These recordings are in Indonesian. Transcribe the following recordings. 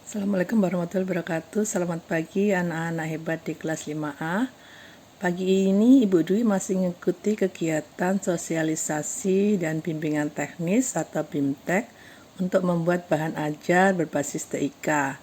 Assalamualaikum warahmatullahi wabarakatuh. Selamat pagi anak-anak hebat di kelas 5A. Pagi ini Ibu Dwi masih mengikuti kegiatan sosialisasi dan bimbingan teknis atau BIMTEK untuk membuat bahan ajar berbasis TIK.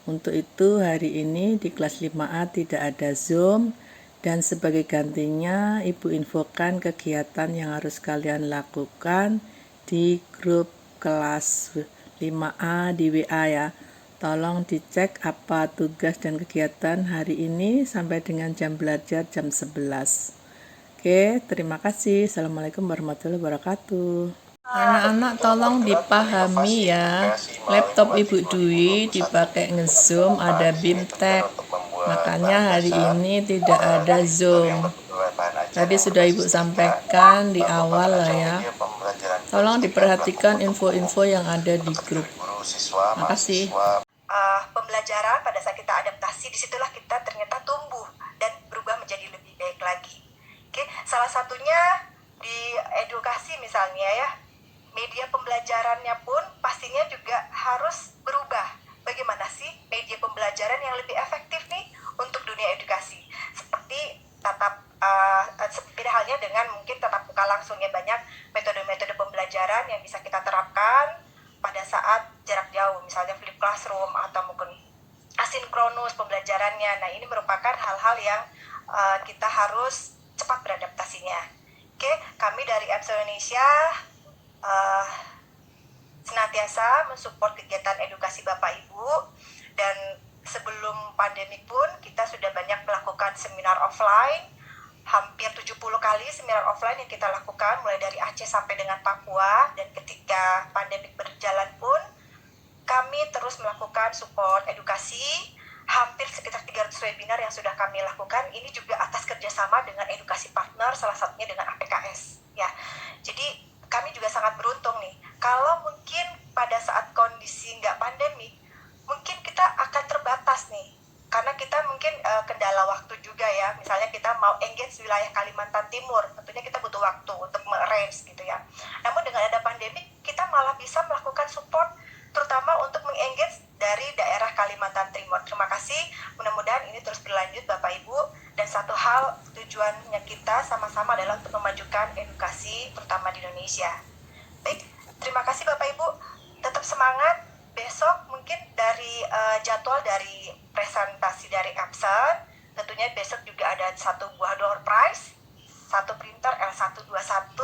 Untuk itu hari ini di kelas 5A tidak ada Zoom dan sebagai gantinya Ibu infokan kegiatan yang harus kalian lakukan di grup kelas 5A di WA ya. Tolong dicek apa tugas dan kegiatan hari ini sampai dengan jam belajar jam 11. Oke, terima kasih. Assalamualaikum warahmatullahi wabarakatuh. Anak-anak tolong dipahami ya, laptop Ibu Dwi dipakai nge-zoom ada BIMTEK, makanya hari ini tidak ada Zoom. Tadi sudah Ibu sampaikan di awal lah ya. Tolong diperhatikan info-info yang ada di grup. Makasih. Pembelajaran pada saat kita adaptasi, disitulah kita ternyata tumbuh dan berubah menjadi lebih baik lagi. Oke, salah satunya di edukasi misalnya ya, media pembelajarannya pun pastinya juga harus berubah. Bagaimana sih media pembelajaran yang lebih efektif nih untuk dunia edukasi? Seperti beda halnya dengan mungkin tatap muka langsung ya, banyak metode-metode pembelajaran yang bisa kita terapkan pada saat jarak jauh, misalnya flip classroom atau mungkin asinkronus pembelajarannya. Nah, ini merupakan hal-hal yang kita harus cepat beradaptasinya. Oke, kami dari EPSO Indonesia senantiasa mensupport kegiatan edukasi Bapak Ibu, dan sebelum pandemi pun kita sudah banyak melakukan seminar offline, hampir 70 kali seminar offline yang kita lakukan mulai dari Aceh sampai dengan Papua. Dan ketika pandemi berjalan pun kami terus melakukan support edukasi, hampir sekitar 300 webinar yang sudah kami lakukan. Ini juga atas kerjasama dengan edukasi partner, salah satunya dengan APKS ya. Jadi kami juga sangat beruntung nih, kalau mungkin pada saat kondisi nggak pandemi mungkin kita akan terbatas nih, karena kita mungkin kendala waktu juga ya. Misalnya kita mau engage wilayah Kalimantan Timur, tentunya kita butuh waktu untuk arrange gitu ya. Namun dengan ada pandemi, kita malah bisa melakukan support terutama untuk mengengage dari daerah Kalimantan Timur. Terima kasih, mudah-mudahan ini terus berlanjut Bapak Ibu. Dan satu hal, tujuannya kita sama-sama adalah untuk memajukan edukasi terutama di Indonesia. Baik, terima kasih Bapak Ibu, tetap semangat. Besok mungkin dari jadwal dari presentasi dari Epson, tentunya besok juga ada satu buah door prize, satu printer L121,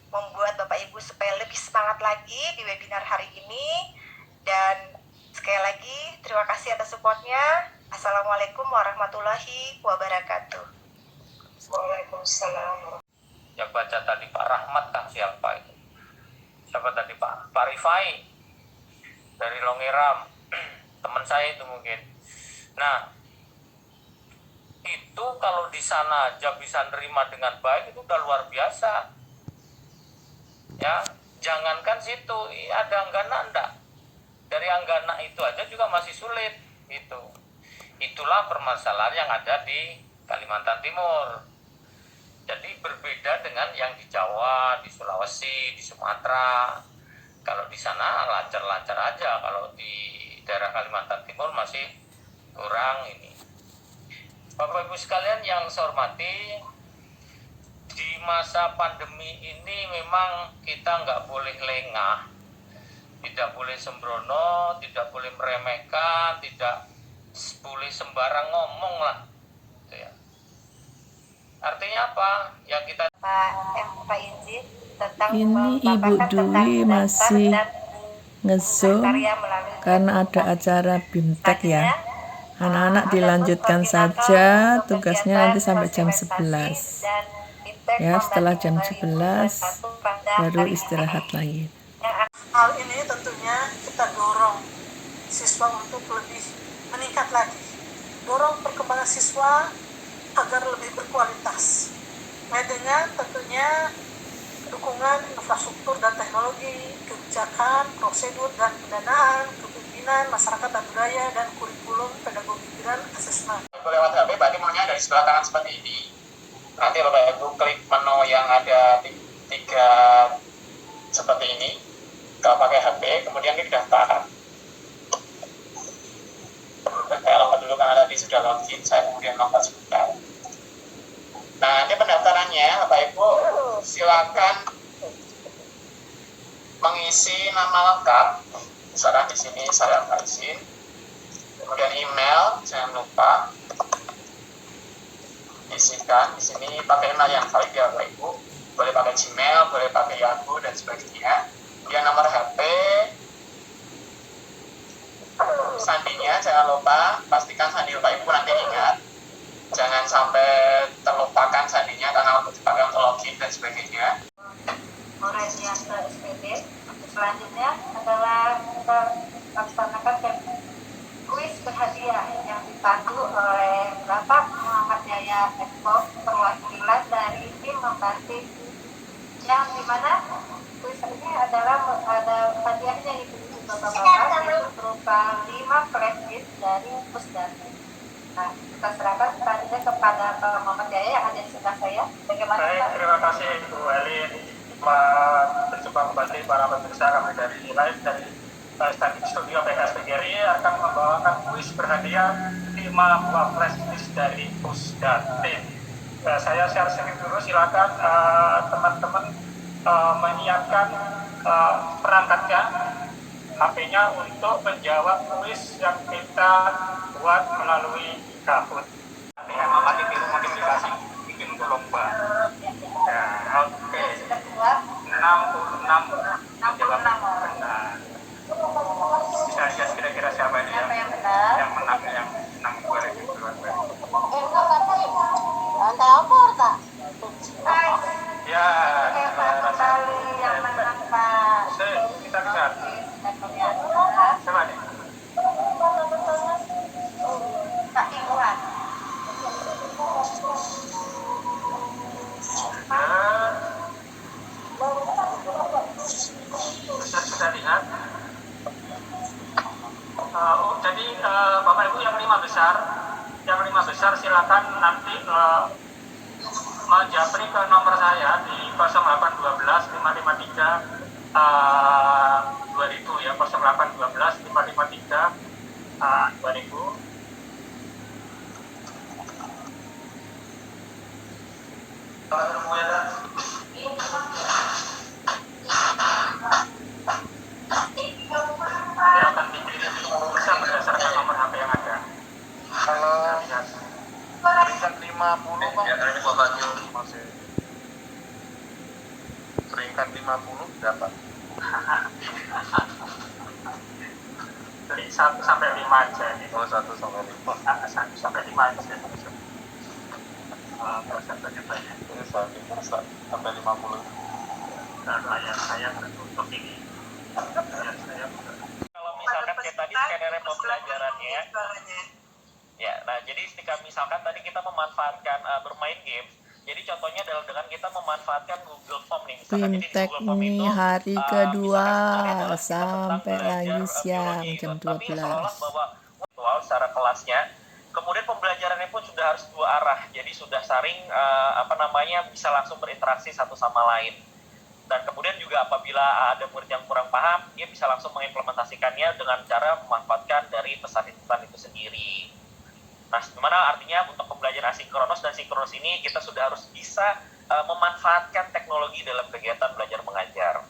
membuat Bapak Ibu supaya lebih semangat lagi di webinar hari ini. Dan sekali lagi terima kasih atas supportnya. Assalamualaikum warahmatullahi wabarakatuh. Waalaikumsalam. Yang baca tadi Pak Rahmat kan siapa itu? Siapa tadi Pak Rifai dari Longeram, teman saya itu mungkin. Nah, itu kalau di sana aja bisa nerima dengan baik, itu udah luar biasa ya. Jangankan situ, ada Anggana enggak, dari Anggana itu aja juga masih sulit gitu. Itulah permasalahan yang ada di Kalimantan Timur. Jadi berbeda dengan yang di Jawa, di Sulawesi, di Sumatera. Kalau di sana lancar-lancar aja, kalau di daerah Kalimantan Timur masih kurang ini. Bapak Ibu sekalian yang saya hormati, di masa pandemi ini memang kita nggak boleh lengah, tidak boleh sembrono, tidak boleh meremehkan, tidak boleh sembarang ngomong lah gitu ya. Artinya apa? Ya kita Pak Inzi tentang Ini Ibu Dwi masih nge-zoom karena ada acara BIMTEK ya. Anak-anak dilanjutkan saja tugasnya nanti sampai jam 11 ya. Setelah jam 11 baru istirahat lagi. Hal ini tentunya kita dorong siswa untuk lebih meningkat lagi, dorong perkembangan siswa agar lebih berkualitas, dengan tentunya dukungan infrastruktur dan teknologi, kebijakan, prosedur dan pendanaan, kepemimpinan, masyarakat dan budaya, dan kurikulum pedagogi dan asesmen. Lewat HP, berarti maunya dari sebelah kanan seperti ini. Nanti Bapak Ibu klik menu yang ada tiga seperti ini. Kalau pakai HP, kemudian klik daftar. login, saya kemudian melakukan sebentar. Nah, nanti pendaftarannya, Bapak Ibu, silakan mengisi nama lengkap. Misalkan di sini saya izin, kemudian email, jangan lupa isikan. Di sini pakai email yang valid ya Bapak Ibu, boleh pakai Gmail, boleh pakai Yahoo dan sebagainya. Kemudian nomor HP, sandinya jangan lupa, pastikan sandi Bapak Ibu nanti ingat, jangan sampai terlupakan sandinya karena untuk dipakai untuk login dan sebagainya. Moreniasa SPD. Selanjutnya adalah kita laksanakan kuis berhadiah yang dipandu oleh Bapak Muhammad Jaya Expo, perwakilan dari tim membatik, yang dimana kuis ini adalah ada hadiahnya itu Bapak-bapak, itu berupa 5 flash disk dari Pusdati. Nah, kita serahkan tadinya kepada Pak Muhammad Jaya yang ada di sebelah saya. Bagaimana Baik, Pak? terima kasih Bu Elin. Berjumpa kembali para pemirsa kami dari live dari Static Studio PKS PGRI akan membawakan kuis berhadiah 5 buah flash disk dari Pusdati. Saya share screen dulu, silakan teman-teman menyiapkan perangkatnya, HP-nya untuk menjawab kuis yang kita buat melalui Kahoot. Dengan memakai biru modifikasi bikin untuk lomba. Ya, oke. Sudah keluar 66 menjawab 66. benar. Bisa lihat kira-kira siapa ini Siapa yang benar? yang menang, yang menang boleh keluar. Ya, Satu kali yang menang Pak. kita lihat. Coba nih. Pak Iwan. Sudah lihat. Jadi Bapak Ibu yang 5 besar silakan nanti menjapri ke nomor saya di 0812 553 2000 ya, 0812 553 2000. Nanti akan dikirim bisa berdasarkan nomor HP yang ada. Kalau Lihat. peringkat 50 Bang, Ya, ini buat baju. masih peringkat 50 dapat. Dari 1 sampai 5 aja nih. Oh, 1 sampai 5. 1 sampai 5 aja. Persentasenya banyak. Ini sampai 50. Nah, saya tertutup ini. Saya Kalau misalkan kayak tadi skenario pembelajarannya ya, nah jadi ketika misalkan tadi kita memanfaatkan bermain game, jadi contohnya adalah dengan kita memanfaatkan Google Form nih, misalkan jadi di Fintech Google Form nih itu hari kedua misalkan sebenarnya adalah kita sampai tentang lagi belajar siang biologi, jam gitu. Tapi seolah-olah 12. bahwa virtual secara kelasnya, kemudian pembelajarannya pun sudah harus dua arah, jadi sudah saling bisa langsung berinteraksi satu sama lain. Dan kemudian juga apabila ada murid yang kurang paham, dia bisa langsung mengimplementasikannya dengan cara memanfaatkan dari pesan-pesan itu sendiri. Nah, dimana artinya untuk pembelajaran asinkronus dan sinkronus ini kita sudah harus bisa memanfaatkan teknologi dalam kegiatan belajar mengajar.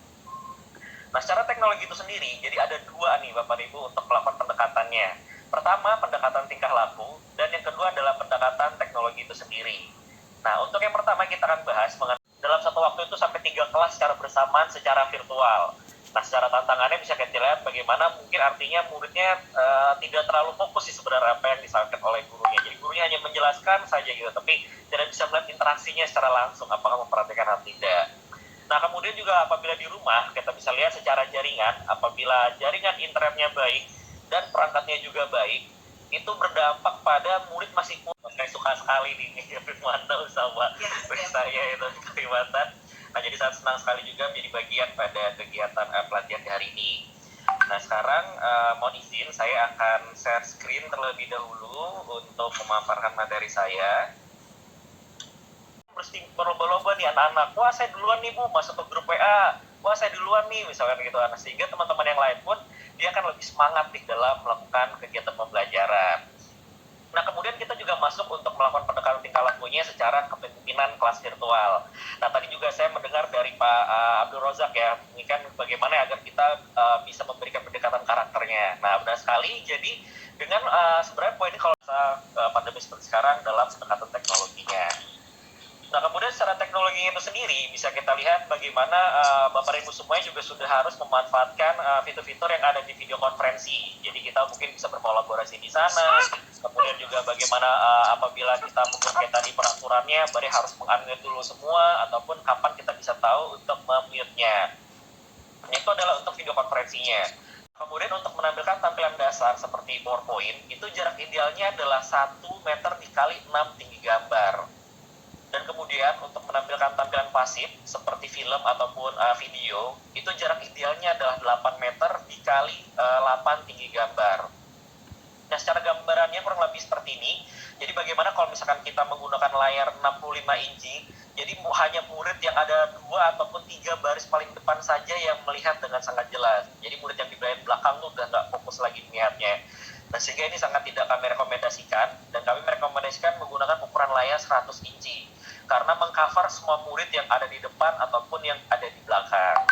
Nah, secara teknologi itu sendiri, jadi ada dua nih Bapak Ibu untuk melakukan pendekatannya. Pertama, pendekatan tingkah laku, dan yang kedua adalah pendekatan teknologi itu sendiri. Nah, untuk yang pertama kita akan bahas mengenai dalam satu waktu itu sampai 3 kelas secara bersamaan secara virtual. Nah, secara tantangannya bisa kita lihat bagaimana mungkin artinya muridnya tidak terlalu fokus sih sebenarnya apa yang disampaikan oleh gurunya. Jadi gurunya hanya menjelaskan saja gitu, tapi tidak bisa melihat interaksinya secara langsung, apakah memperhatikan atau tidak. Nah, kemudian juga apabila di rumah, kita bisa lihat secara jaringan, apabila jaringan internetnya baik dan perangkatnya juga baik, itu berdampak pada murid masih saya suka sekali nih memantau sama saya itu Kalimantan. Nah, jadi sangat senang sekali juga menjadi bagian pada kegiatan pelatihan di hari ini. Nah, sekarang mohon izin saya akan share screen terlebih dahulu untuk memaparkan materi saya. Berlomba-lomba nih anak-anak, wah saya duluan nih Bu masuk ke grup WA, wah saya duluan nih misalkan gitu. Nah, sehingga teman-teman yang lain pun dia akan lebih semangat nih dalam melakukan kegiatan pembelajaran. Nah, kemudian kita juga masuk untuk melakukan pendekatan tingkah lakunya secara kepemimpinan kelas virtual. Nah, tadi juga saya mendengar dari Pak Abdul Rozak ya, ini kan bagaimana agar kita bisa memberikan pendekatan karakternya. Nah, benar sekali. Jadi dengan sebenarnya poin ini kalau pandemi seperti sekarang dalam pendekatan teknologinya. Nah, kemudian secara teknologi itu sendiri bisa kita lihat bagaimana Bapak Ibu semuanya juga sudah harus memanfaatkan fitur-fitur yang ada di video konferensi. Jadi kita mungkin bisa berkolaborasi di sana. Kemudian juga bagaimana apabila kita mungkin tadi peraturannya, berarti harus meng-unmute dulu semua, ataupun kapan kita bisa tahu untuk mem-mute-nya. Itu adalah untuk video konferensinya. Kemudian untuk menampilkan tampilan dasar seperti PowerPoint, itu jarak idealnya adalah 1 meter dikali 6 tinggi gambar. Dan kemudian untuk menampilkan tampilan pasif seperti film ataupun video, itu jarak idealnya adalah 8 meter dikali 8 tinggi gambar. Nah, secara gambarannya kurang lebih seperti ini. Jadi bagaimana kalau misalkan kita menggunakan layar 65 inci, jadi hanya murid yang ada 2 ataupun 3 baris paling depan saja yang melihat dengan sangat jelas. Jadi murid yang di bagian belakang tuh udah nggak fokus lagi melihatnya. Nah, sehingga ini sangat tidak kami rekomendasikan, dan kami merekomendasikan menggunakan ukuran layar 100 inci. Karena mengcover semua murid yang ada di depan ataupun yang ada di belakang.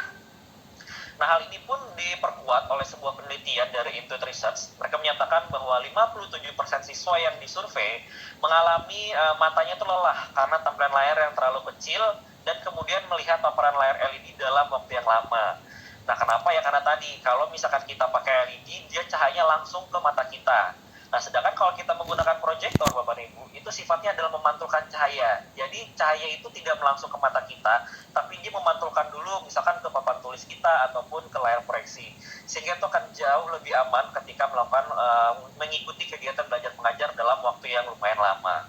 Nah, hal ini pun diperkuat oleh sebuah penelitian dari Intuit Research. Mereka menyatakan bahwa 57% siswa yang disurvei mengalami matanya itu lelah karena tampilan layar yang terlalu kecil dan kemudian melihat paparan layar LED dalam waktu yang lama. Nah, kenapa ya? Karena tadi, kalau misalkan kita pakai LED, dia cahayanya langsung ke mata kita. Nah, sedangkan kalau kita menggunakan proyektor, Bapak Ibu, itu sifatnya adalah memantulkan cahaya. Jadi, cahaya itu tidak langsung ke mata kita, tapi dia memantulkan dulu misalkan ke papan tulis kita ataupun ke layar proyeksi. Sehingga itu akan jauh lebih aman ketika melakukan mengikuti kegiatan belajar mengajar dalam waktu yang lumayan lama.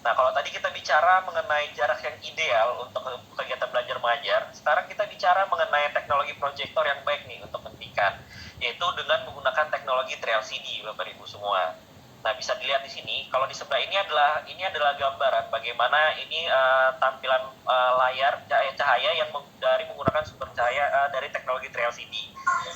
Nah, kalau tadi kita bicara mengenai jarak yang ideal untuk kegiatan belajar mengajar, sekarang kita bicara mengenai teknologi proyektor yang baik nih untuk pendidikan, yaitu dengan menggunakan teknologi 3LCD, Bapak Ibu semua. Nah, bisa dilihat di sini, kalau di sebelah ini adalah gambaran bagaimana ini tampilan layar cahaya yang dari menggunakan sumber cahaya dari teknologi 3LCD.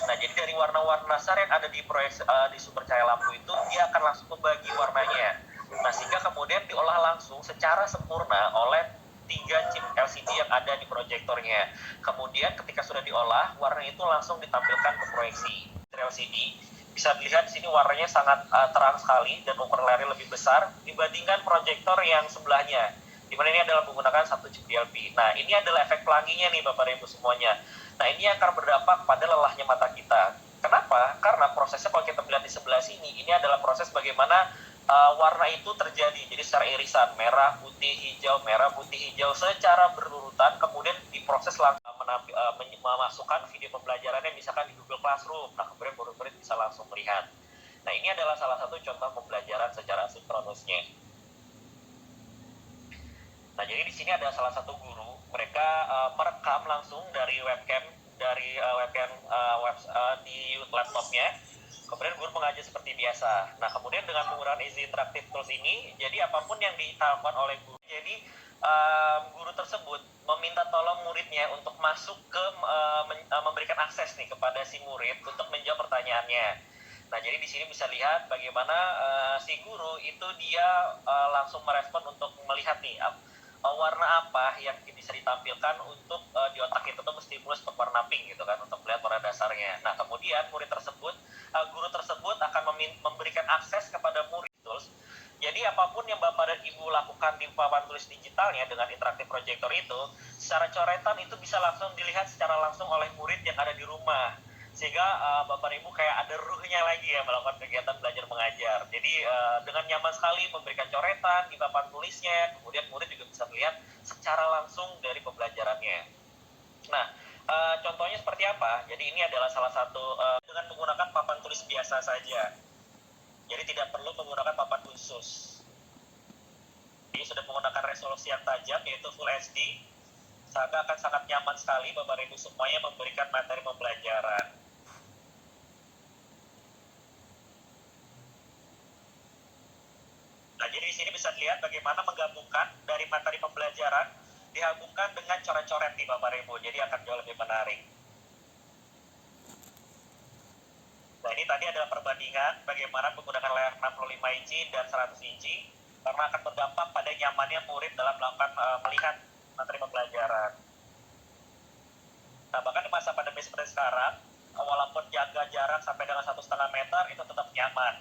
Nah, jadi dari warna-warna dasar yang ada di di sumber cahaya lampu itu, dia akan langsung membagi warnanya. Nah, sehingga kemudian diolah langsung secara sempurna oleh 3 chip LCD yang ada di proyektornya. Kemudian ketika sudah diolah, warna itu langsung ditampilkan ke proyeksi. LCD bisa dilihat di sini warnanya sangat terang sekali dan ukuran layarnya lebih besar dibandingkan proyektor yang sebelahnya, di mana ini adalah menggunakan 1 chip DLP. Nah, ini adalah efek pelanginya nih Bapak Ibu semuanya. Nah, ini akan berdampak pada lelahnya mata kita. Kenapa? Karena prosesnya kalau kita melihat di sebelah sini, ini adalah proses bagaimana warna itu terjadi. Jadi secara irisan, merah, putih, hijau, merah, putih, hijau secara berurutan, kemudian diproses langsung memasukkan video pembelajarannya misalkan di Google Classroom. Nah, kemudian murid-murid bisa langsung melihat. Nah, ini adalah salah satu contoh pembelajaran secara sinkronusnya. Nah, jadi di sini ada salah satu guru, mereka merekam langsung dari webcam di laptopnya. Kemudian guru mengajar seperti biasa. Nah, kemudian dengan penggunaan Easy Interactive Tools ini, jadi apapun yang ditawarkan oleh guru, jadi guru tersebut meminta tolong muridnya untuk masuk ke memberikan akses nih kepada si murid untuk menjawab pertanyaannya. Nah, jadi di sini bisa lihat bagaimana si guru itu dia langsung merespon untuk melihat nih warna apa yang bisa ditampilkan untuk di otak itu tuh stimulus untuk warna pink gitu kan, untuk melihat warna dasarnya. Nah, kemudian guru tersebut akan memberikan akses kepada murid tools. Jadi apapun yang Bapak dan Ibu lakukan di papan tulis digitalnya dengan interaktif proyektor itu, secara coretan itu bisa langsung dilihat secara langsung oleh murid yang ada di rumah. Sehingga Bapak dan Ibu kayak ada ruhnya lagi ya melakukan kegiatan belajar mengajar. Jadi dengan nyaman sekali memberikan coretan di papan tulisnya, kemudian murid juga bisa melihat secara langsung dari pembelajarannya. Nah, contohnya seperti apa? Jadi ini adalah salah satu dengan menggunakan papan tulis biasa saja. Jadi tidak perlu menggunakan papan khusus. Jadi sudah menggunakan resolusi yang tajam yaitu Full HD. Sehingga akan sangat nyaman sekali Bapak Ibu semuanya memberikan materi pembelajaran. Nah, jadi di sini bisa dilihat bagaimana menggabungkan dari materi pembelajaran digabungkan dengan coret-coret di Bapak Ibu. Jadi akan jauh lebih menarik. Nah, Nah, ini tadi adalah perbandingan bagaimana menggunakan layar 65 inci dan 100 inci karena akan berdampak pada nyamannya murid dalam melakukan melihat materi pembelajaran. Nah, bahkan di masa pandemi seperti sekarang, walaupun jaga jarak sampai dengan 1,5 meter itu tetap nyaman.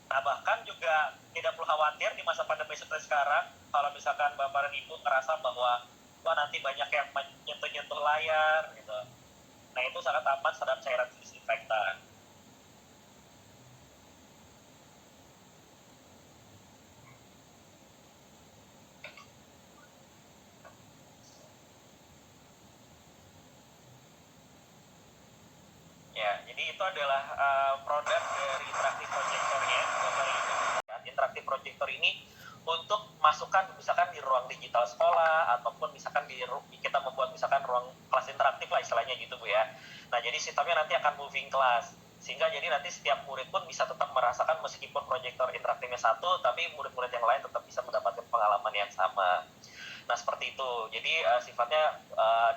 Nah, bahkan juga tidak perlu khawatir di masa pandemi seperti sekarang kalau misalkan Bapak dan Ibu ngerasa bahwa wah nanti banyak yang menyentuh-nyentuh layar gitu. Nah, itu sangat aman terhadap cairan disinfektan. Ya, jadi itu adalah produk dari interaktif projectornya. Interaktif projector ini untuk masukkan misalkan di ruang digital sekolah ataupun misalkan kita membuat misalkan ruang kelas interaktif lah istilahnya gitu Bu ya. Nah, jadi sistemnya nanti akan moving class sehingga jadi nanti setiap murid pun bisa tetap merasakan meskipun proyektor interaktifnya satu tapi murid-murid yang lain tetap bisa mendapatkan pengalaman yang sama. Nah, seperti itu. Jadi sifatnya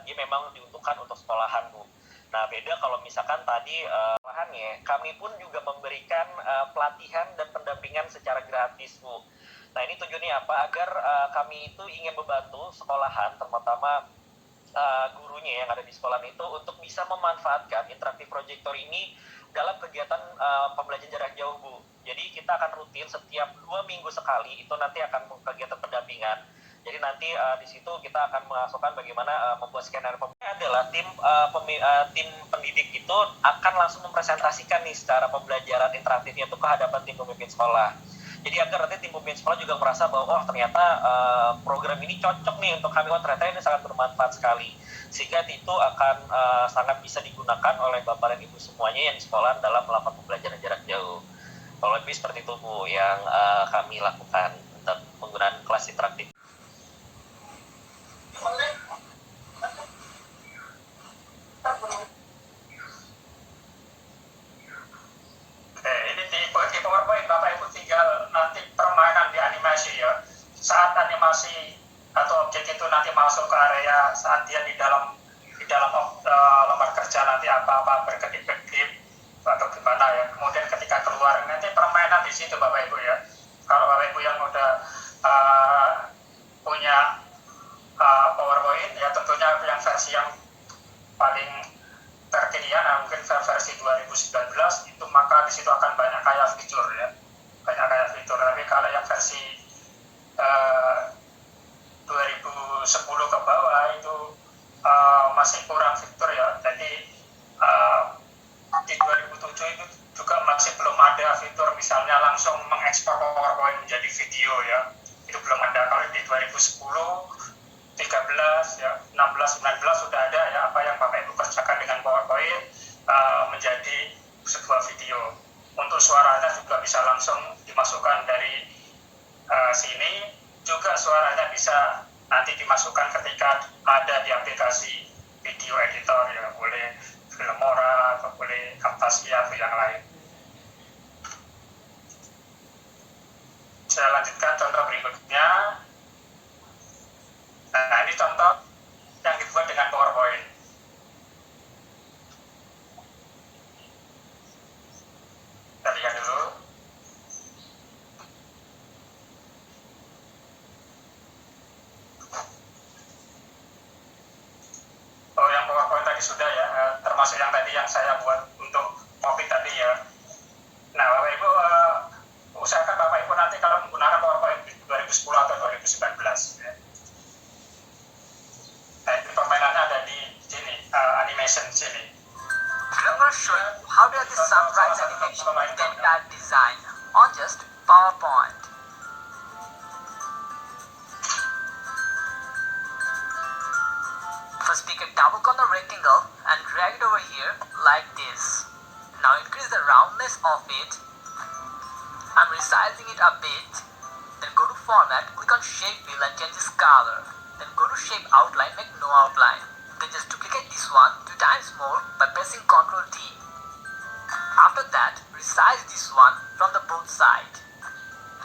dia memang diuntukkan untuk sekolahan Bu. Nah, beda kalau misalkan tadi sekolahannya kami pun juga memberikan pelatihan dan pendampingan secara gratis Bu. Nah, ini tujuannya apa? Agar kami itu ingin membantu sekolahan, terutama gurunya yang ada di sekolah itu untuk bisa memanfaatkan interaktif projector ini dalam kegiatan pembelajaran jarak jauh Bu. Jadi kita akan rutin setiap 2 minggu sekali itu nanti akan kegiatan pendampingan. Jadi nanti di situ kita akan mengasahkan bagaimana membuat skenario adalah tim pendidik itu akan langsung mempresentasikan nih secara pembelajaran interaktifnya itu ke hadapan tim pemimpin sekolah. Jadi agar nanti tim pemimpin sekolah juga merasa bahwa oh ternyata program ini cocok nih untuk kami, oh ternyata ini sangat bermanfaat sekali. Sehingga itu akan sangat bisa digunakan oleh Bapak dan Ibu semuanya yang di sekolah dalam melakukan pembelajaran jarak jauh. Kalau lebih seperti itu Bu yang kami lakukan untuk penggunaan kelas interaktif. Ini di PowerPoint Bapak Ibu tinggal nanti permainan di animasi ya. Saat animasi atau objek itu nanti masuk ke area saat dia di dalam lembar kerja nanti apa berkedip-kedip atau gimana ya. Kemudian ketika keluar nanti permainan di situ Bapak Ibu ya. Kalau Bapak Ibu yang udah punya PowerPoint ya tentunya yang versi yang paling terkini ya, mungkin versi 2019 itu maka di situ akan banyak kayak fitur ya, banyak kayak fitur. Tapi kalau yang versi 2010 ke bawah itu masih kurang fitur ya. Jadi di 2007 itu juga masih belum ada fitur misalnya langsung mengekspor PowerPoint menjadi video ya, itu belum ada. Kalau di 2010 13 ya 16 19 sudah ada ya apa yang Bapak Ibu kerjakan dengan PowerPoint menjadi sebuah video. Untuk suaranya juga bisa langsung dimasukkan dari sini, juga suaranya bisa nanti dimasukkan ketika ada di aplikasi video editor ya, boleh Filmora atau boleh Camtasia atau yang lain. Saya lanjutkan contoh berikutnya. Nah, ini contoh yang dibuat dengan PowerPoint. Kita lihat dulu. Oh, yang PowerPoint tadi sudah ya, termasuk yang tadi yang saya buat untuk topik tadi ya. Nah, Bapak Ibu, usahakan Bapak Ibu nanti kalau menggunakan PowerPoint 2010 atau 2019 ya. Nah, ini permainannya ada di sini, animation sini. I'm going to show you how to add the sunrise animation with the entire design on just PowerPoint. First, pick a double corner rectangle and drag it over here like this. Now increase the roundness of it. I'm resizing it a bit. Then go to Format, click on Shape Wheel and change its color. Then go to Shape Outline, make no outline. Then just duplicate this one 2 times more by pressing Ctrl D. After that, resize this one from the both sides.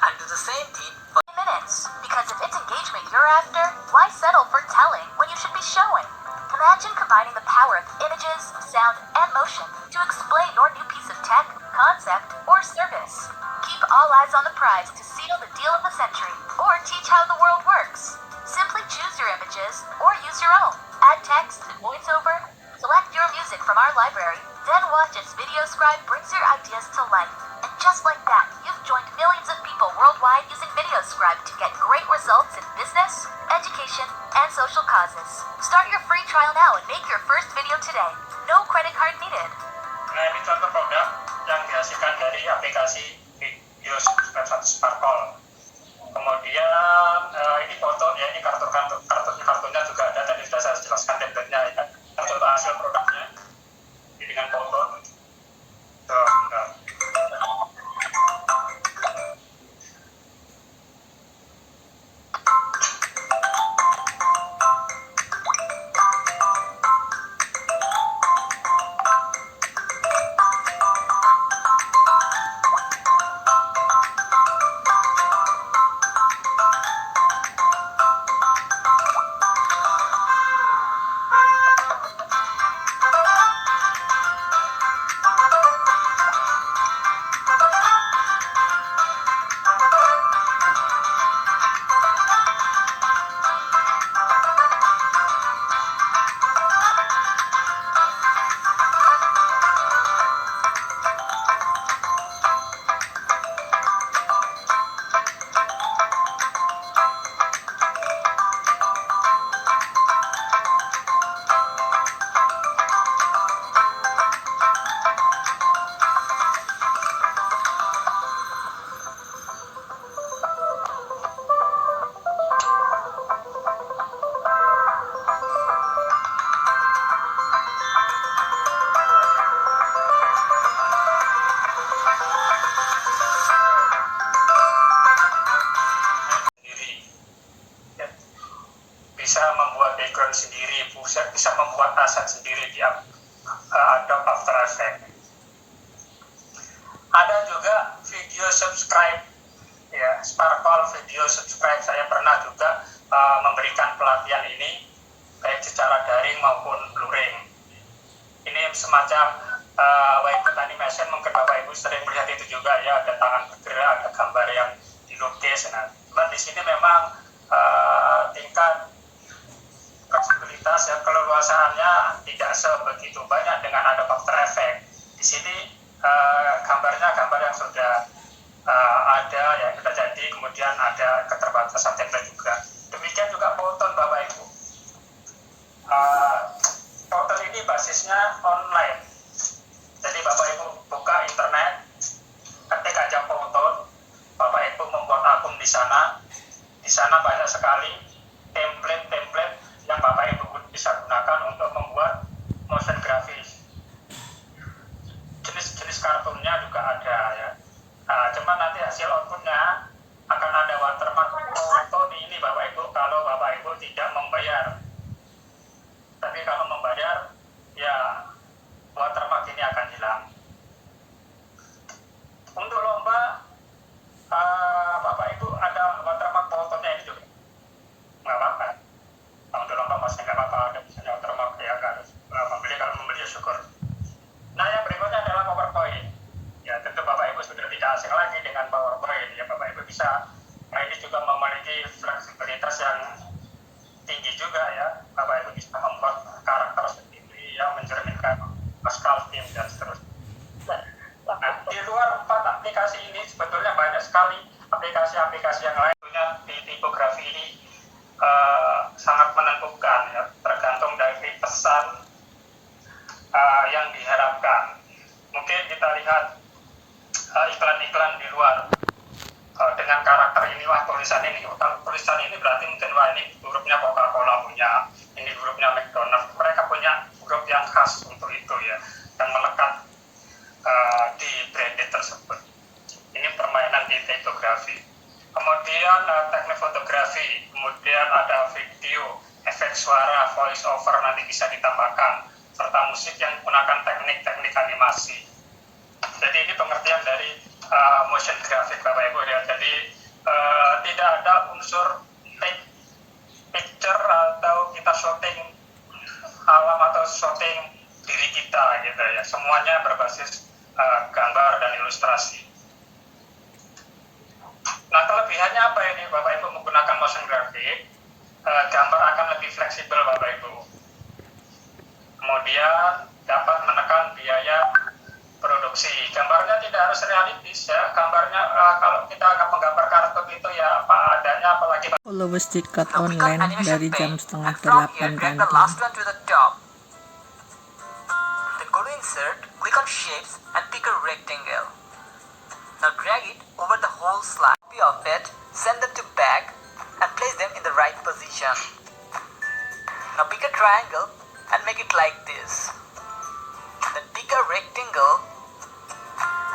And do the same thing for minutes. Because if it's engagement you're after, why settle for telling when you should be showing? Imagine combining the power of images, sound, and motion to explain your new piece of tech, concept, or service. Keep all eyes on the prize to seal the deal of the century, or teach how the world works. Simply choose your images, or use your own. Add text and voiceover. Select your music from our library, then watch as VideoScribe brings your ideas to life. And just like that, you've joined millions of people worldwide using VideoScribe to get great results in business, education, and social causes. Start your free trial now and make your first video today. No credit card needed. Nah, ini contoh produk yang dihasilkan dari aplikasi video website Sparkle. Kemudian ini foto ya, ini kartunya juga ada, tadi sudah saya jelaskan template-nya ya. Kita coba hasil produknya ini dengan foto. Tuh, nah. Bisa membuat background sendiri, bisa membuat aset sendiri di Adobe After Effects. Ada juga video subscribe, ya, Sparkle video subscribe. Saya pernah juga memberikan pelatihan ini baik secara daring maupun luring. Ini semacam website animation, mungkin Bapak Ibu sering melihat itu juga ya, ada tangan bergerak, ada gambar yang dilukis. Nah, cuman di sini memang tingkat fleksibilitas ya, keleluasaannya tidak sebegitu banyak dengan Adobe After Effects. Di sini gambarnya gambar yang sudah ada yang sudah jadi, kemudian ada keterbatasan template juga. Demikian juga Photon Bapak Ibu. Photon ini basisnya online. Jadi Bapak Ibu buka internet, ketik aja Photon, Bapak Ibu membuat akun di sana. Di sana banyak sekali template yang Bapak Ibu bisa gunakan untuk membuat motion grafis. Jenis-jenis kartunnya juga ada ya. Cuman nanti hasil outputnya akan ada watermark foto di ini Bapak Ibu kalau Bapak Ibu tidak membayar. Tapi kalau membayar, ya watermark ini akan hilang. Untuk lomba, Bapak Ibu ada watermark fotonya ini juga. Nggak apa-apa. Untuk lomba masih nggak apa-apa, ada misalnya watermark ya, harus membeli, kalau membeli ya syukur. Nah, yang berikutnya adalah PowerPoint. Ya, tentu Bapak Ibu sudah tidak asing lagi dengan PowerPoint. Ya, Bapak Ibu bisa, nah ini juga memiliki fleksibilitas yang tinggi juga ya. Bapak Ibu bisa membuat karakter sendiri yang mencerminkan pascal theme dan seterusnya. Nah, di luar 4 aplikasi ini sebetulnya banyak sekali aplikasi-aplikasi yang lain. Di tipografi ini sangat menentukan ya, tergantung dari pesan yang diharapkan. Mungkin kita lihat iklan-iklan di luar dengan karakter ini, wah tulisan ini, kalau tulisan ini berarti mungkin wah ini hurufnya Coca-Cola punya, ini hurufnya McDonald. Mereka punya huruf yang khas untuk itu ya, yang melekat di branded tersebut. Ini permainan di tipografi. Kemudian teknik fotografi, kemudian ada video, efek suara, voice over nanti bisa ditambahkan, serta musik yang menggunakan teknik-teknik animasi. Jadi ini pengertian dari motion graphic Bapak Ibu ya. Jadi tidak ada unsur take picture atau kita shooting alam atau shooting diri kita gitu ya. Semuanya berbasis gambar dan ilustrasi. Nah, kelebihannya apa ini Bapak Ibu menggunakan motion graphic? Gambar akan lebih fleksibel Bapak Ibu. Kemudian dapat menekan biaya produksi. Gambarnya tidak harus realistis ya. Gambarnya kalau kita akan menggambar kartun itu ya apa adanya, apalagi Follow Stikat Now click on online animation dari jam pane, setengah and from here 8 drag pagi. the last one to the top. Then go to insert, click on shapes and pick a rectangle. Now drag it over the whole slide. Copy of it, send them to back and place them in the right position. Now pick a triangle and make it like this. Then pick a rectangle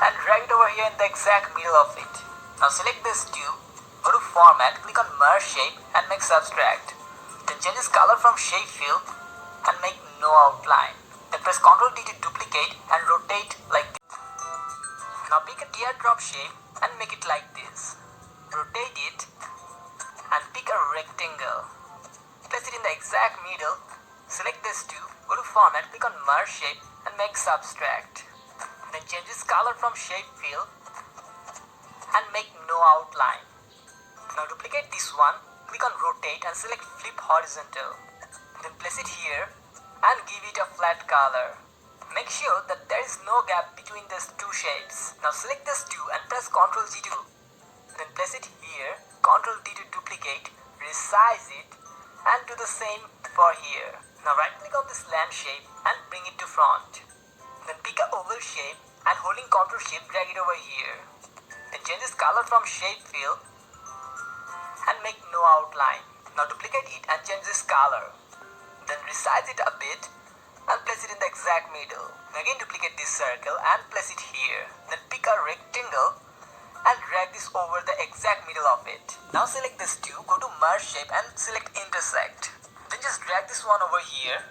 and drag it over here in the exact middle of it. Now select this two, go to format, click on merge shape and make subtract. Then change its color from shape fill and make no outline. Then press Ctrl D to duplicate and rotate like this. Now pick a teardrop shape and make it like this. Rotate it and pick a rectangle. Place it in the exact middle. Select this two, go to format, click on merge shape and make subtract. Then change its color from shape fill and make no outline. Now duplicate this one, click on rotate and select flip horizontal. Then place it here and give it a flat color. Make sure that there is no gap between these two shapes. Now select this two and press Ctrl G to then place it here, Ctrl D to duplicate, resize it and do the same for here. Now right click on this land shape and bring it to front. Then pick a oval shape and holding Ctrl Shift drag it over here. Then change its color from shape fill and make no outline. Now duplicate it and change this color. Then resize it a bit and place it in the exact middle. Again duplicate this circle and place it here. Then pick a rectangle and drag this over the exact middle of it. Now select this two, go to merge shape and select intersect. Then just drag this one over here.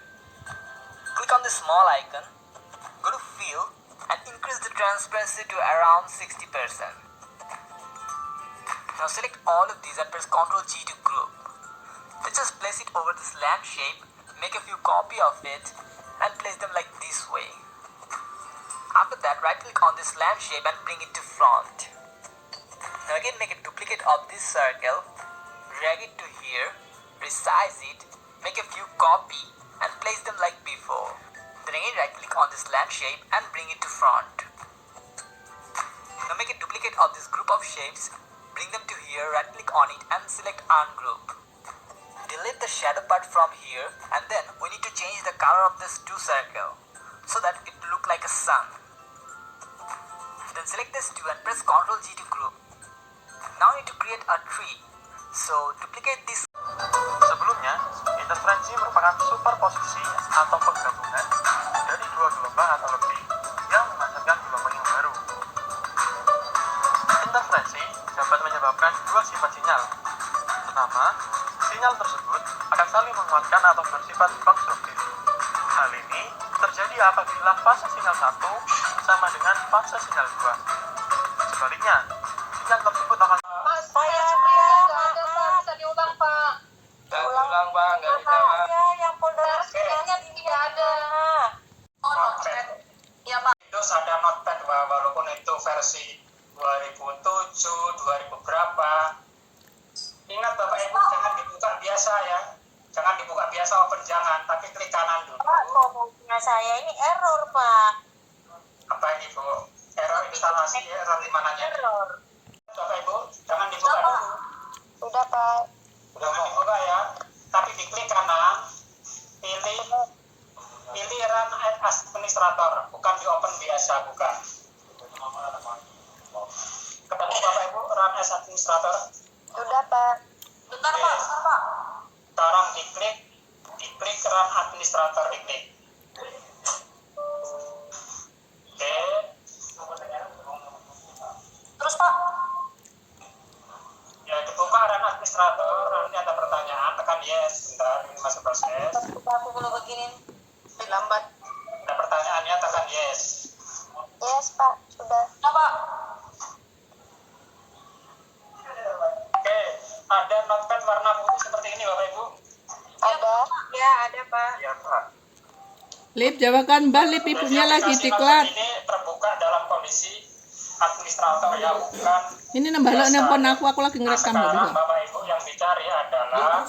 Click on the small icon, go to fill and increase the transparency to around 60%. Now select all of these and press Ctrl G to group. Then just place it over this land shape, make a few copy of it and place them like this way. After that right click on this land shape and bring it to front. Now again make a duplicate of this circle, drag it to here, resize it, make a few copy and place them like before. Then again right click on this land shape and bring it to front. Now make a duplicate of this group of shapes, bring them to here, right click on it and select ungroup. Delete the shadow part from here and then we need to change the color of this two circle so that it look like a sun. Then select this two and press Ctrl G to group. Now we need to create a tree. So duplicate this. Sebelumnya, interferensi merupakan superposisi atau penggabungan dari dua gelombang atau lebih yang menghasilkan gelombang yang baru. Interferensi dapat menyebabkan dua sifat sinyal. Pertama, sinyal tersebut akan saling menguatkan atau bersifat konstruktif. Hal ini terjadi apabila fase sinyal 1 sama dengan fase sinyal 2. Sebaliknya, sinyal tersebut akan Saya bisa diulang Pak. Ulang Bang, nggak dijawab. Yang folder sebenarnya tidak ada. Oh, notepad. Iya Pak. Windows ada notepad walaupun itu versi 2007, 2000 berapa. Ingat Bapak Ibu jangan dibuka biasa ya. Jangan dibuka biasa open jangan, tapi klik kanan dulu. Pak, komputernya saya ini error Pak. Apa ini Bu? Error instalasi, error di mananya? Error. Bapak Ibu, jangan dibuka dulu. Sudah Pak. Jangan dibuka ya. Tapi diklik kanan, pilih run as administrator, bukan di open biasa, bukan. Ketemu Bapak Ibu run as administrator? Sudah Pak. Bentar Pak, Pak. Sekarang diklik run administrator, diklik. Oke. Terus Pak. Ya dibuka run administrator, nanti ada pertanyaan, tekan yes, bentar ini masih proses. Aku belum begini. Lambat. Ada pertanyaannya, tekan yes. Yes Pak, sudah. Sudah Pak. Oke, ada notepad warna putih seperti ini Bapak Ibu. Ada? Ya, ada Pak. Iya Pak. Lip, jawaban balik, ibunya lagi Verifikasi diklat. notif ini terbuka dalam kondisi administrator ya, bukan Ini nambah lo biasa. nelpon aku lagi Nah, ngerekam sekarang loh. Bapak Ibu yang dicari adalah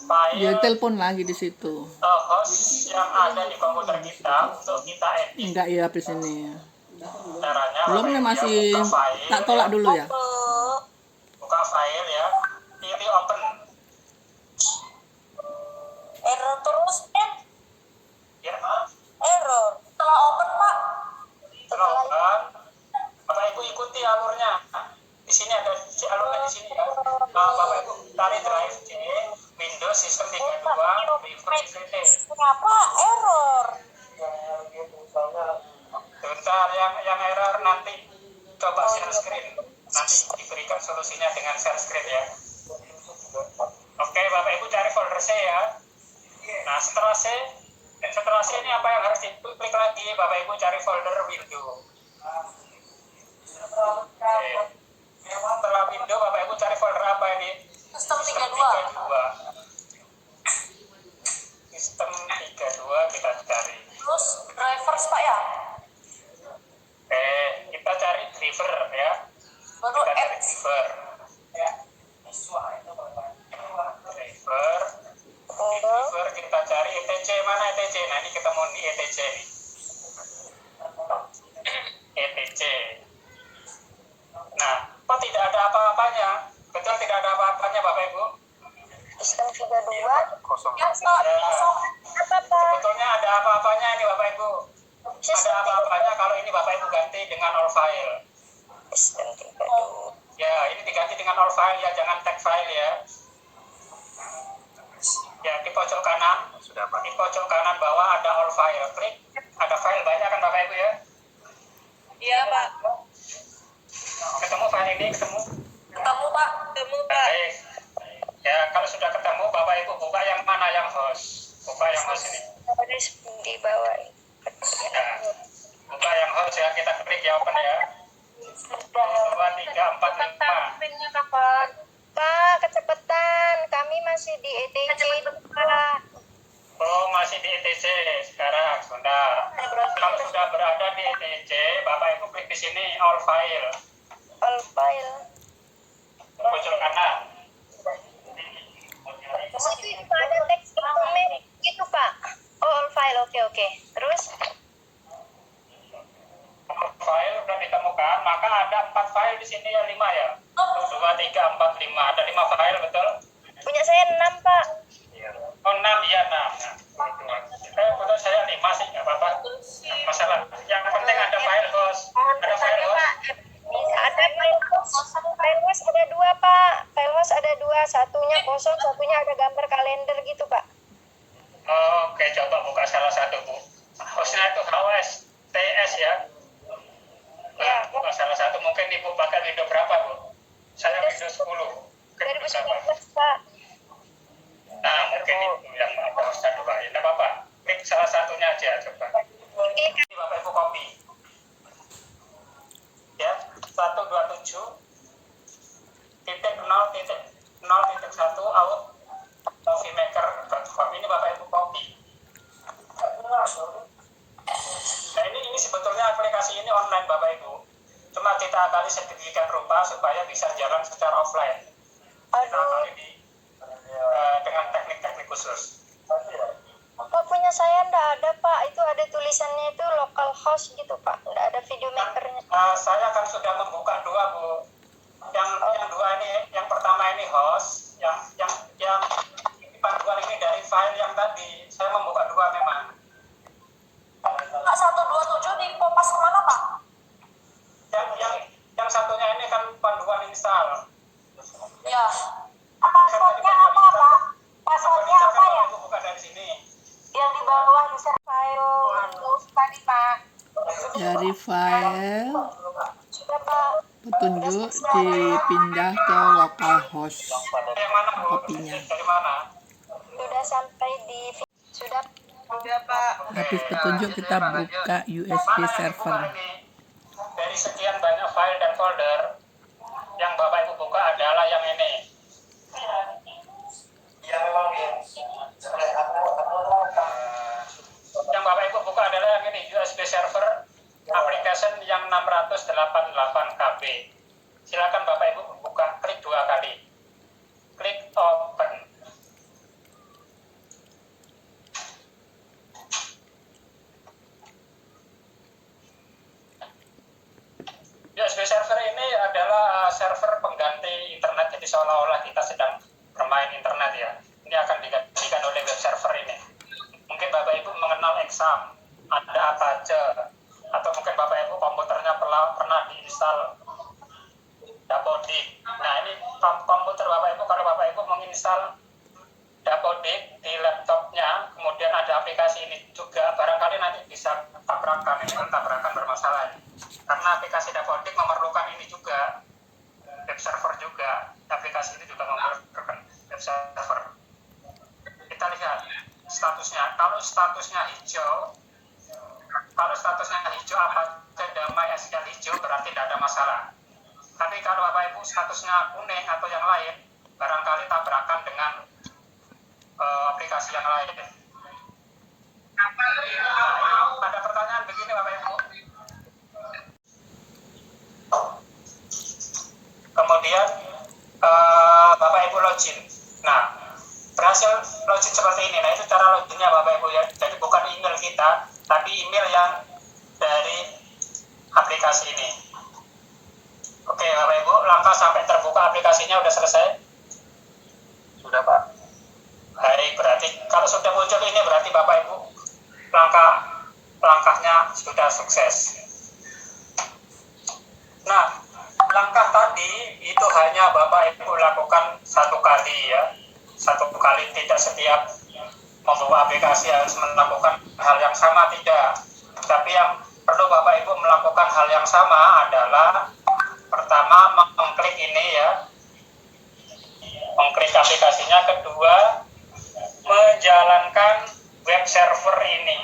file Ya telepon lagi di situ. host yang ada di komputer kita untuk kita edit. Enggak ya habis ini. Caranya Belum Bapak nih Ibu masih ya, buka file, tak tolak dulu ya. buka file ya, pilih open. Error terus, Ya, error. Setelah open, Pak. setelah open, Bapak Ibu ikuti alurnya. Di sini ada alurnya di sini ya. Bapak Ibu tarik drive C, Windows System 32, Refresh VT. Kenapa error? Sebentar, yang error nanti coba share screen. Nanti diberikan solusinya dengan share screen ya. Oke, Bapak Ibu cari folder C ya. Nah, setelah C ini apa yang harus diklik lagi? Bapak Ibu cari folder window. Oke. Setelah window, Bapak Ibu cari folder apa ini? Sistem 32. Sistem 32 kita cari. Terus drivers, Pak ya? Oke, kita cari driver ya. Baru Kita cari add. driver. Ya. Driver. Di driver kita cari ETC, mana ETC? Nah, ini ketemu di ETC nih. ETC. Nah, kok tidak ada apa-apanya? Betul tidak ada apa-apanya Bapak Ibu? Sistem 32. Kosong. Yang apa, Pak? Sebetulnya ada apa-apanya ini Bapak Ibu? Ada apa-apanya kalau ini Bapak Ibu ganti dengan all file. Sistem 32. Ya, ini diganti dengan all file ya, jangan tag file ya. Ya, di pojok kanan. Sudah, Pak. Di pojok kanan bawah ada all file. Klik, ada file banyak kan Bapak Ibu ya? Iya, Pak. Ketemu file ini, ketemu? Ketemu, Pak. Ketemu, Pak. Baik. Ya, kalau sudah ketemu Bapak Ibu buka yang mana, yang host. Buka yang host ini. Harus di bawah. Ya. Buka yang host ya, kita klik ya, open ya. 2, 3, 4, 5. Pinnya kapan? Pak, kecepatan. Kami masih di ETC. Pak. Oh, masih di ETC sekarang, sebentar. Kalau sudah berada di ETC, Bapak Ibu klik di sini all file. All file. Pojok kanan. Itu ada teks dokumen gitu, Pak. Oh, all file. Oke. Terus? File sudah ditemukan, maka ada 4 file di sini ya, 5 ya. 2, 3, 4, 5. Ada 5 file, betul? Punya saya 6, Pak. Oh, 6, ya 6. Betul saya 5 sih, nggak apa-apa. Masalah. Yang penting ada file host. Ada file host. Ada file host ada 2, Pak. File host ada 2, satunya kosong, satunya ada gambar kalender gitu, Pak. Oke, coba buka salah satu, Bu. Hostnya itu HOS-TS ya. Nah, buka salah satu. Mungkin Ibu pakai Windows berapa, Bu? Saya Windows 10. Klik Windows berapa? 2019, Pak. Nah, mungkin itu yang ada hostnya 2. Ya, nggak apa-apa. Klik salah satunya aja, coba. Ini Bapak Ibu copy. Ya, 127 titik 0.0.1 out moviemaker.com. Ini Bapak Ibu copy. Nah, ini sebetulnya aplikasi ini online Bapak Ibu. Cuma kita akali sedemikian rupa supaya bisa jalan secara offline. Kita akali dengan teknik-teknik khusus. Pak, punya saya nggak ada, Pak. Itu ada tulisannya itu local host gitu, Pak. Nggak ada video makernya. Saya kan sudah membuka 2, Bu. Yang 2 ini, yang pertama ini host, yang panduan ini dari file yang tadi. Saya membuka 2 memang. Pak, 127 di kopas kemana, Pak? Yang satunya ini kan panduan install. Ya. Passwordnya apa, Pak? Passwordnya apa ya? Ibu buka dari sini. Yang di bawah user file Windows tadi, Pak. Dari file Sudah, Pak. petunjuk dipindah ke localhost. Yang mana, Bu? Kopinya. Dari mana? Sudah sampai di sudah Pak. Habis petunjuk kita buka USB Mana yang server. dibuka ini? Dari sekian banyak file dan folder, yang Bapak Ibu buka adalah yang ini. Yang yang Bapak Ibu buka adalah yang ini, USB server application yang 688 KB. Silakan Bapak Ibu buka, klik 2 kali. Klik open. USB server ini adalah server pengganti internet, jadi seolah-olah kita sedang bermain internet ya. Ini akan digantikan oleh web server ini. Mungkin Bapak Ibu mengenal exam, ada apa aja, atau mungkin Bapak Ibu komputernya pernah diinstal Dapodik. Nah ini komputer Bapak Ibu, kalau Bapak Ibu menginstal Dapodik di laptopnya, kemudian ada aplikasi ini juga, barangkali nanti bisa tabrakan, ini kan tabrakan bermasalah. Karena aplikasi Dapodik memerlukan ini juga, web server juga, aplikasi ini juga memerlukan web server. Kita lihat statusnya, kalau statusnya hijau apa damai SQL hijau berarti tidak ada masalah. Tapi kalau Bapak Ibu statusnya kuning atau yang lain, barangkali tabrakan dengan aplikasi yang lain. Nah, ada pertanyaan begini Bapak Ibu. Kemudian Bapak Ibu login. Nah, berhasil login seperti ini. Nah, itu cara loginnya Bapak Ibu ya. Jadi bukan email kita, tapi email yang dari aplikasi ini. Oke Bapak Ibu, langkah sampai terbuka aplikasinya sudah selesai? Sudah Pak. Baik, berarti kalau sudah muncul ini berarti Bapak Ibu langkahnya sudah sukses. Nah, langkah tadi itu hanya Bapak Ibu lakukan satu kali ya. Satu kali, tidak setiap membawa aplikasi harus melakukan hal yang sama, tidak. Tapi yang perlu Bapak Ibu melakukan hal yang sama adalah pertama mengklik ini ya, mengklik aplikasinya. Kedua, menjalankan web server ini.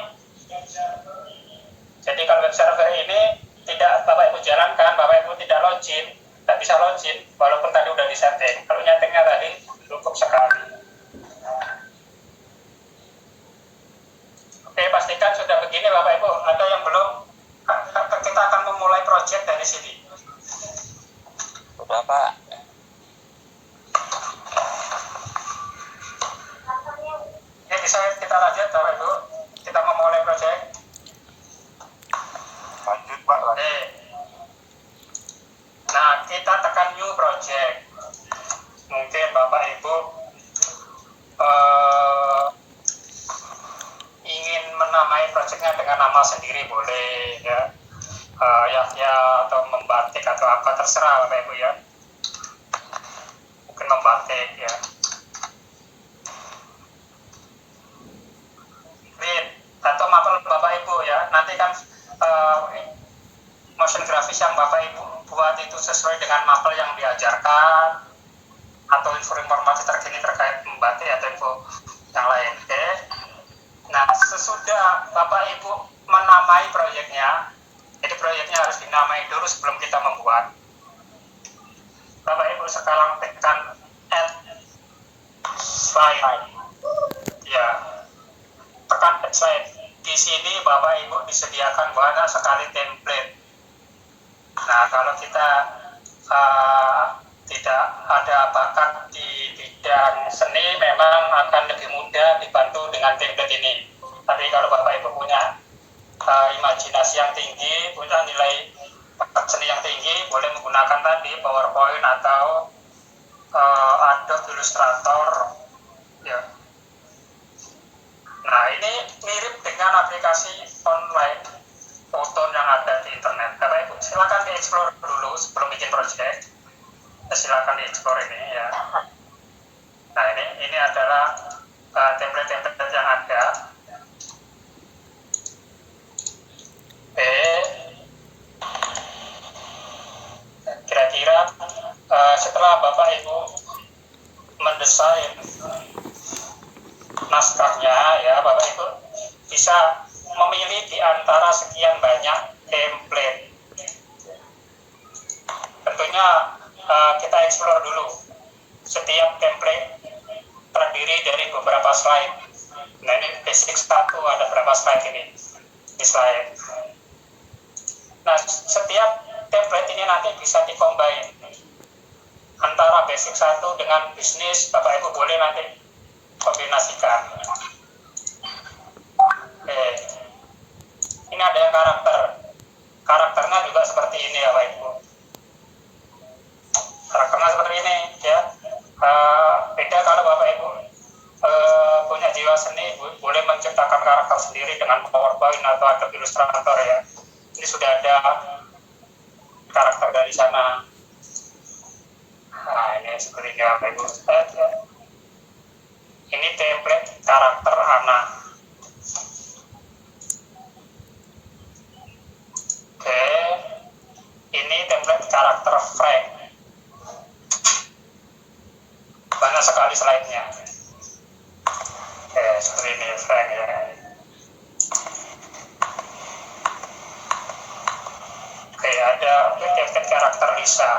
Jadi kalau web server ini tidak Bapak Ibu jalankan, Bapak Ibu tidak login, tidak bisa login walaupun tadi udah disetting. Kalau nyetingnya tadi cukup sekali. Oke, pastikan sudah begini Bapak Ibu. Ada yang belum? Kita akan memulai project dari sini. Sudah Pak. Ya, bisa kita lanjut Bapak Ibu. Kita memulai project. Lanjut Pak. Oke. Nah, kita tekan new project. Mungkin Bapak Ibu ingin menamai projectnya dengan nama sendiri boleh ya. Ya atau membatik atau apa terserah Bapak Ibu ya. Mungkin membatik ya. Read atau mapel Bapak Ibu ya. Nanti kan motion grafis yang Bapak Ibu buat itu sesuai dengan mapel yang diajarkan atau informasi terkini terkait membatik atau info yang lain. Oke. Nah, sesudah Bapak Ibu menamai proyeknya, jadi proyeknya harus dinamai dulu sebelum kita membuat. Bapak Ibu sekarang tekan add slide. Ya, tekan add slide. Di sini Bapak Ibu disediakan banyak sekali template. Nah, kalau kita tidak ada bakat di bidang seni, memang akan lebih mudah dibantu dengan template ini. Tapi kalau Bapak Ibu punya imajinasi yang tinggi, punya nilai bakat seni yang tinggi, boleh menggunakan tadi PowerPoint atau Adobe Illustrator ya. Nah, ini mirip dengan aplikasi online foto yang ada di internet. Bapak Ibu silakan di-explore dulu sebelum bikin project. Silakan di-explore ini ya. Nah, ini adalah template-template yang ada. Kira-kira setelah Bapak Ibu mendesain naskahnya ya, Bapak Ibu bisa memilih di antara sekian banyak template. Tentunya kita explore dulu. Setiap template terdiri dari beberapa slide. Nah, ini basic 1 ada berapa beberapa slide ini di slide. Nah, setiap template ini nanti bisa dikombin antara basic 1 dengan bisnis. Bapak Ibu boleh nanti kombinasikan. Oke. Ini ada yang karakternya juga seperti ini ya Bapak Ibu. Karakternya seperti ini ya. Beda kalau Bapak Ibu punya jiwa seni, boleh menciptakan karakter sendiri dengan PowerPoint atau Adobe Illustrator ya. Ini sudah ada karakter dari sana. Nah, ini seperti ini Bapak Ibu. Ini template karakter anak. Oke, ini template karakter Frank. Banyak sekali slide-nya. Oke, seperti ini Frank ya. Oke, ada template karakter Lisa.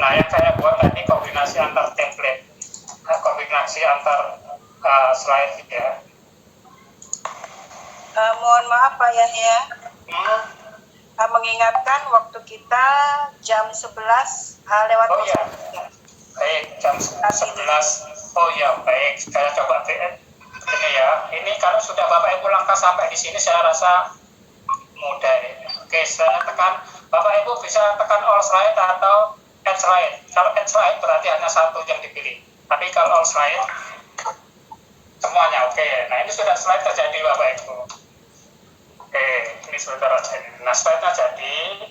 Nah, yang saya buat tadi kombinasi antar template, kombinasi antar slide ya. Mohon maaf Pak Yani ya. Mengingatkan waktu kita jam 11 lewat. Oh ya, baik, jam 11. Oh ya, baik, saya coba ini ya. Ini kalau sudah Bapak Ibu langkah sampai di sini, saya rasa mudah ya. Oke, saya tekan, Bapak Ibu bisa tekan all slide atau add slide. Kalau add slide berarti hanya satu yang dipilih. Tapi kalau all slide semuanya oke. Nah, ini sudah slide terjadi Bapak Ibu. Oke, ini sudah terjadi. Nah, slide-nya jadi.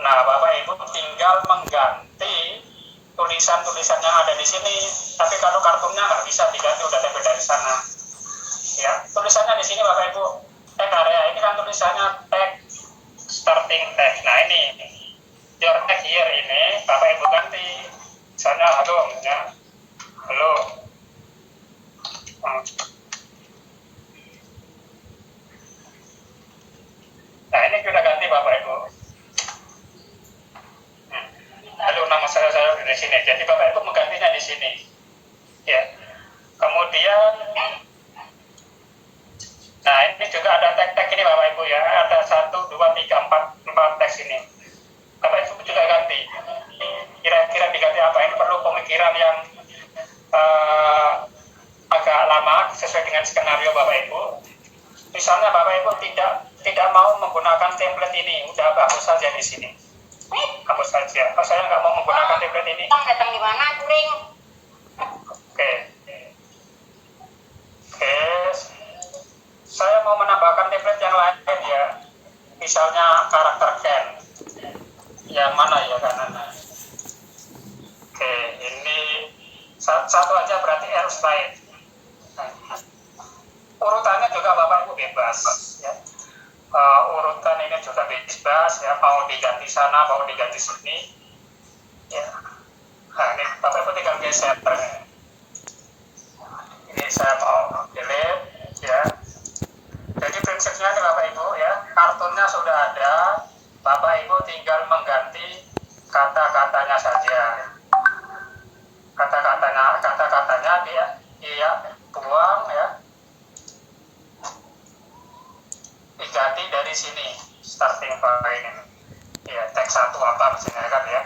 Nah, Bapak Ibu tinggal mengganti tulisan-tulisan yang ada di sini. Tapi kalau kartunnya nggak bisa diganti, udah tempel dari sana. Ya, tulisannya di sini Bapak Ibu. Tag area ini kan tulisannya tag starting tag. Nah, ini your tag here ini Bapak Ibu ganti. Misalnya halo ya. Halo. Nah, ini sudah ganti Bapak Ibu. Halo, nama saya di sini. Jadi Bapak Ibu menggantinya di sini. Ya. Kemudian, nah ini juga ada tag-tag ini Bapak Ibu ya. Ada 1, 2, 3, 4 teks ini. Bapak Ibu juga ganti. Kira-kira diganti apa? Ini perlu pemikiran yang agak lama sesuai dengan skenario Bapak Ibu. Misalnya Bapak Ibu tidak mau menggunakan template ini, udah hapus saja di sini. Hapus saja. Oh, saya nggak mau menggunakan template ini. Datang di mana, Kuring? Oke. Saya mau menambahkan template yang lain ya. Misalnya karakter Ken. Yang mana ya kanan? Oke, ini satu aja berarti add slide. Urutannya juga Bapak Ibu bebas ya. Urutan ini juga bebas ya, mau diganti sana, mau diganti sini ya. Nah, ini Bapak Ibu tinggal geser. Ini saya mau delete ya. Jadi prinsipnya nih Bapak Ibu ya, kartunnya sudah ada, Bapak Ibu tinggal mengganti kata-katanya saja. Kata-katanya dia buang ya. Diganti dari sini starting point ini ya, teks 1 apa misalnya kan ya.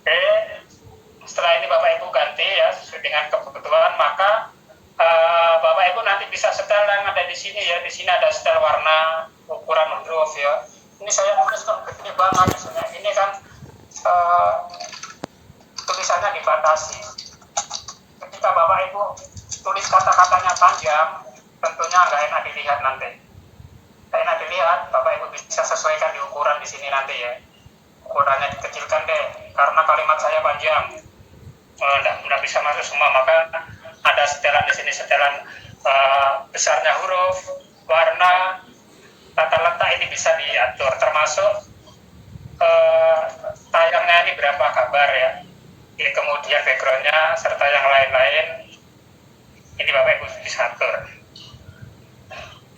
Oke, setelah ini Bapak Ibu ganti ya sesuai dengan kebutuhan, maka Bapak Ibu nanti bisa setel yang ada di sini ya. Di sini ada setel warna, ukuran huruf ya. Ini saya nulis gede banget misalnya. Ini kan tulisannya dibatasi. Ketika Bapak Ibu tulis kata-katanya panjang, tentunya nggak enak dilihat nanti. Nggak enak dilihat, Bapak Ibu bisa sesuaikan di ukuran di sini nanti ya. Ukurannya dikecilkan deh, karena kalimat saya panjang. Nggak bisa masuk semua, maka ada setelan di sini, setelan besarnya huruf, warna, tata letak ini bisa diatur, termasuk tayangnya ini berapa kabar ya. Ini kemudian backgroundnya serta yang lain-lain. Ini Bapak Ibu bisa atur.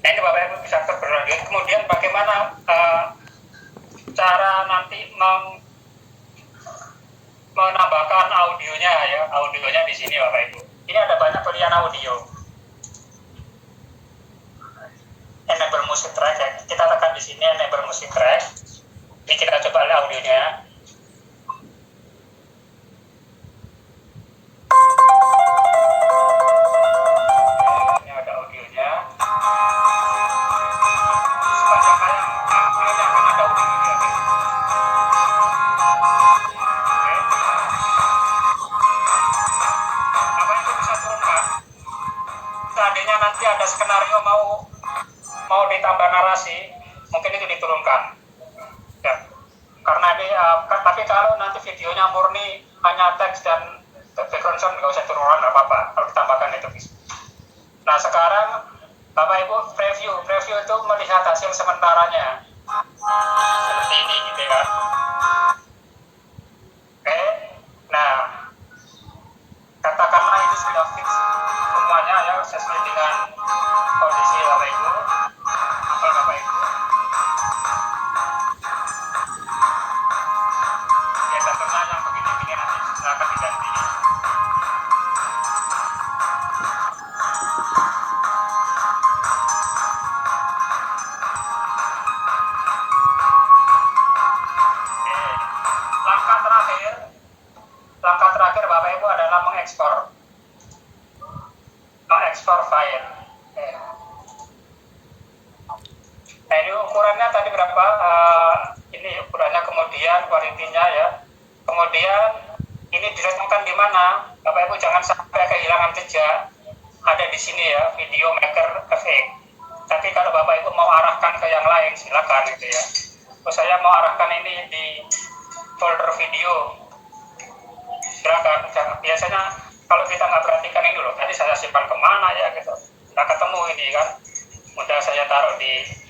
Nah, ini Bapak Ibu bisa atur berlanjut. Kemudian bagaimana cara nanti menambahkan audionya ya, audionya di sini Bapak Ibu. Ini ada banyak pilihan audio. Enable music track ya. Kita tekan di sini enable music track. Ini kita coba lihat audionya. Ini ada audionya. Sepanjang audionya akan ada audionya. Bapak Ibu bisa turunkan. Seandainya nanti ada skenario mau ditambah narasi, mungkin itu diturunkan. Ya. Karena ini, tapi kalau nanti videonya murni hanya teks dan background sound nggak usah turunkan, nggak apa-apa kalau ditambahkan itu. Nah sekarang Bapak Ibu preview itu melihat hasil sementaranya seperti ini gitu kan. Oke, nah katakanlah itu sudah fix semuanya ya sesuai dengan kondisi Bapak Ibu. Bapak Ibu. Ya tentunya yang begini-begini nanti silakan diganti. Langkah terakhir Bapak Ibu adalah mengekspor file. Nah ini ukurannya tadi berapa? Ini ukurannya, kemudian kualitinya ya. Kemudian ini direkamkan di mana? Bapak Ibu jangan sampai kehilangan jejak. Ada di sini ya, Video Maker FX. Tapi kalau Bapak Ibu mau arahkan ke yang lain silakan gitu ya. Terus saya mau arahkan ini di folder video. Silakan. Biasanya kalau kita nggak perhatikan ini loh, tadi saya simpan kemana ya gitu. Nggak ketemu ini kan. Mudah saya taruh di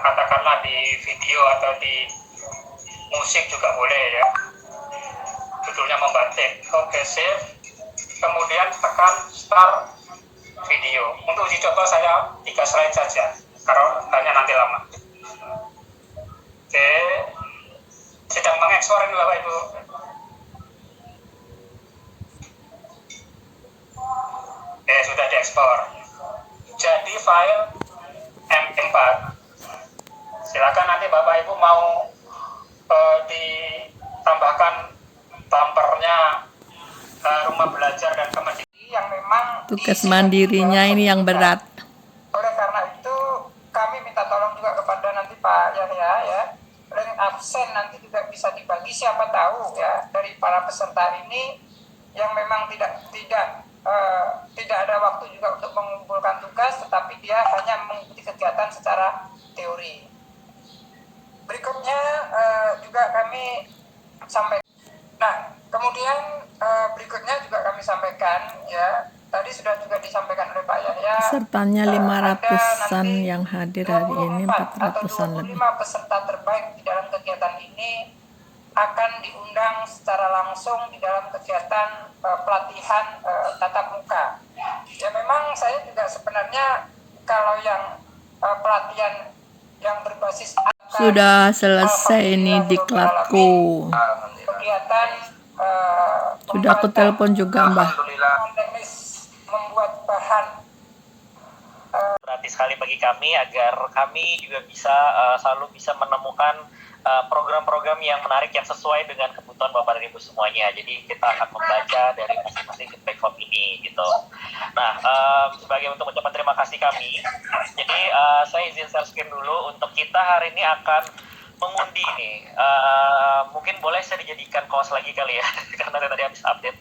katakanlah di video atau di musik juga boleh ya. Judulnya membatik. Oke, save. Kemudian tekan start video. Untuk uji coba saya 3 slide saja, karena hanya nanti lama. Oke, sedang mengekspor ini Bapak Ibu. Oke, sudah diekspor. Jadi file MP4. Silakan nanti Bapak Ibu mau ditambahkan bumpernya rumah belajar dan kemendikbud yang memang Tugas mandirinya ini yang berat. Oleh karena itu kami minta tolong juga kepada nanti Pak Yahya ya, link absen nanti juga bisa dibagi, siapa tahu ya dari para peserta ini yang memang tidak ada waktu juga untuk mengumpulkan tugas, tetapi dia hanya mengikuti kegiatan secara teori. Berikutnya juga kami sampaikan. Nah, kemudian berikutnya juga kami sampaikan ya, tadi sudah juga disampaikan oleh Pak Yahya. Pesertanya 500-an yang hadir hari ini, 400-an lebih. 25 peserta terbaik di dalam kegiatan ini akan diundang secara langsung di dalam kegiatan pelatihan tatap muka. Ya memang saya juga sebenarnya kalau yang pelatihan yang berbasis Sudah selesai ini diklatku. kegiatan Sudah aku telepon juga Mbah. teknis membuat bahan berarti sekali bagi kami agar kami juga bisa selalu bisa menemukan program-program yang menarik yang sesuai dengan kebutuhan Bapak dan Ibu semuanya. Jadi kita akan membaca dari masing-masing feedback form ini gitu. Nah, sebagai untuk ucapan terima kasih kami, jadi saya izin share screen dulu untuk kita hari ini akan mengundi nih. Mungkin boleh saya dijadikan kaos lagi kali ya, karena saya tadi habis update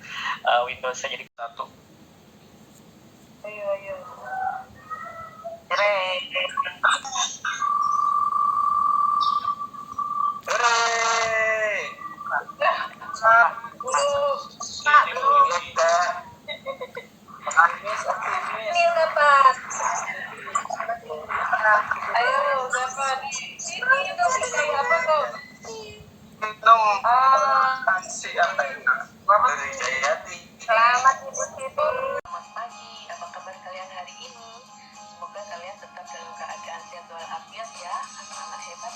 Windows saya jadi satu. Ayo. Ini dapat. Ayo dapat. Ini dong kayak apa tuh? Si apa itu? Dari Jayati. Selamat Ibu Siti. Selamat pagi, apa kabar kalian hari ini? Semoga kalian tetap dalam keadaan sehat walafiat ya, anak-anak hebat.